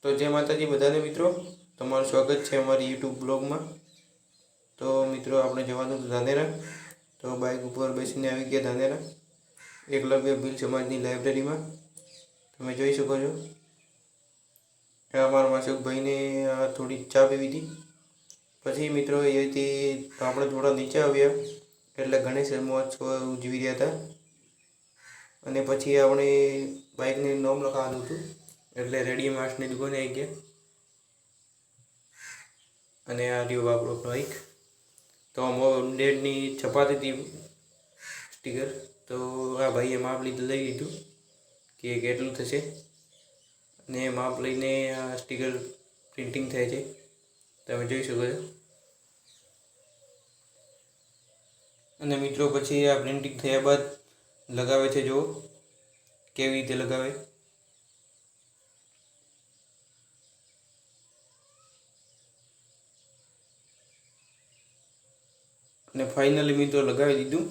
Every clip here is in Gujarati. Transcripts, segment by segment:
તો જય માતાજી બધાને મિત્રો, તમારું સ્વાગત છે અમારી યુટ્યુબ બ્લોગમાં। તો મિત્રો આપણે જવાનું હતું ધાનેરા, તો બાઇક ઉપર બેસીને આવી ગયા ધાનેરા એકલવ્ય ભીલ સમાજની લાઇબ્રેરીમાં। તમે જોઈ શકો છો અમારા માસુકભાઈને થોડી ચા પીવી હતી। પછી મિત્રો અહીંયાથી આપણે થોડા નીચે આવ્યા એટલે ગણેશ મહોત્સવ ઉજવી રહ્યા હતા। અને પછી આપણે બાઇકને નામ લખાવવાનું હતું એટલે રેડિયો માર્ટની દુકાને આવી ગયા। અને આ રહ્યો આપણો બાઇક। તો મોડેડની છપાતી હતી સ્ટીકર, તો આ ભાઈએ માપ લઈ લીધું કે કેટલું થશે, અને માપ લઈને આ સ્ટીકર પ્રિન્ટિંગ થાય છે, તમે જોઈ શકો છો। અને મિત્રો પછી આ પ્રિન્ટિંગ થયા બાદ લગાવે છે, જો કેવી રીતે લગાવે। અને ફાઇનલી મિત્રો લગાવી દીધું।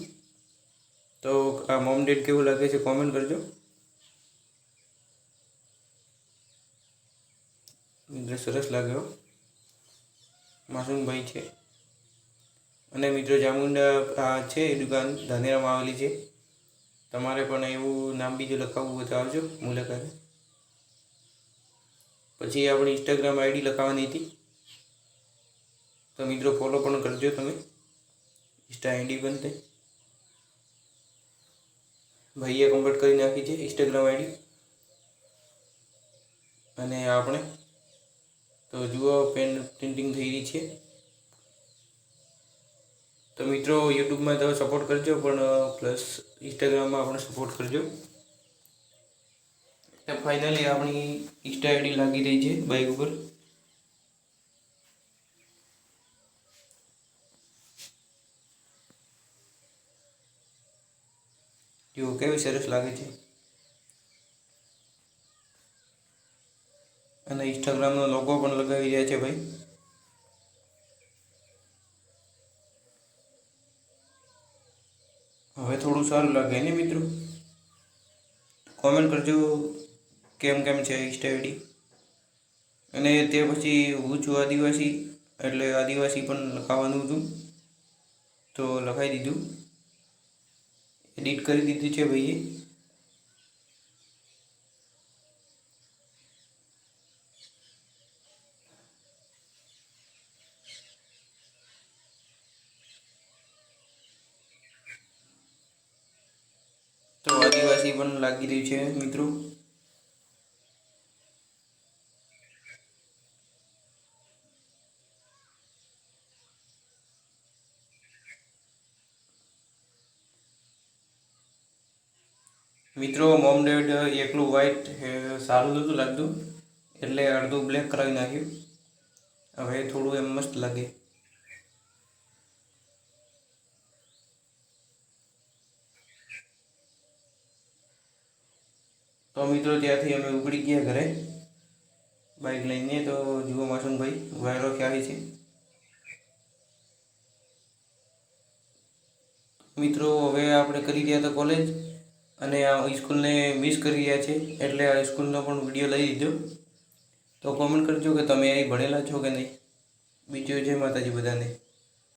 તો આ મોમ ડેટ કેવું લાગે છે કોમેન્ટ કરજો મિત્રો, સરસ લાગ્યો માસુમભાઈ છે। અને મિત્રો ચામુંડા આ છે દુકાન ધાનેરામાં આવેલી છે, તમારે પણ એવું નામ બીજું લખાવવું હોય તો આવજો મુલાકાતે। પછી આપણી ઇન્સ્ટાગ્રામ આઈડી લખાવવાની હતી, તો મિત્રો ફોલો પણ કરજો તમે। ઇન્સ્ટા આઈડી બનતે ભાઈએ કમ્પ્લીટ કરી નાખી છે ઇન્સ્ટાગ્રામ આઈડી। અને આપણે તો જુઓ પેન પ્રિન્ટિંગ થઈ રહી છે। તો મિત્રો યુટ્યુબમાં તમે સપોર્ટ કરજો, પણ પ્લસ ઇન્સ્ટાગ્રામમાં આપણે સપોર્ટ કરજો। ફાઇનલી આપણી ઇન્સ્ટા આઈડી લાગી રહી છે બાઇક ઉપર। જો કેવી સરસ લાગે છે। અને ઇન્સ્ટાગ્રામનો લોગો પણ લગાવી રહ્યા છે ભાઈ। હવે થોડું સારું લાગે ને મિત્રો, કોમેન્ટ કરજો કેમ છે ઇન્સ્ટા આઈડી। અને તે પછી હું છું આદિવાસી, એટલે આદિવાસી પણ લખાવવાનું હતું, તો લખાવી દીધું, એડિટ કરી દીધું છે ભાઈએ। તો આદિવાસી પણ લાગી રહ્યું છે મિત્રો। મિત્રો મોમ ડેડ એકલું વ્હાઈટ સારું નહોતું લાગતું, એટલે અડધું બ્લેક કરાવી નાખ્યું। હવે થોડું એમ મસ્ત લાગે। તો મિત્રો ત્યાંથી અમે ઉપડી ગયા ઘરે બાઇક લઈને। તો જુઓ માસુમભાઈ વાયરો ક્યાં છે। મિત્રો હવે આપણે કરી રહ્યા હતા કોલેજ, અને આ સ્કૂલને મિસ કરી રહ્યા છે, એટલે આ સ્કૂલનો પણ વિડીયો લઈ લીધો। તો કોમેન્ટ કરજો કે તમે અહીં ભણેલા છો કે નહીં। બીજું જય માતાજી બધાને।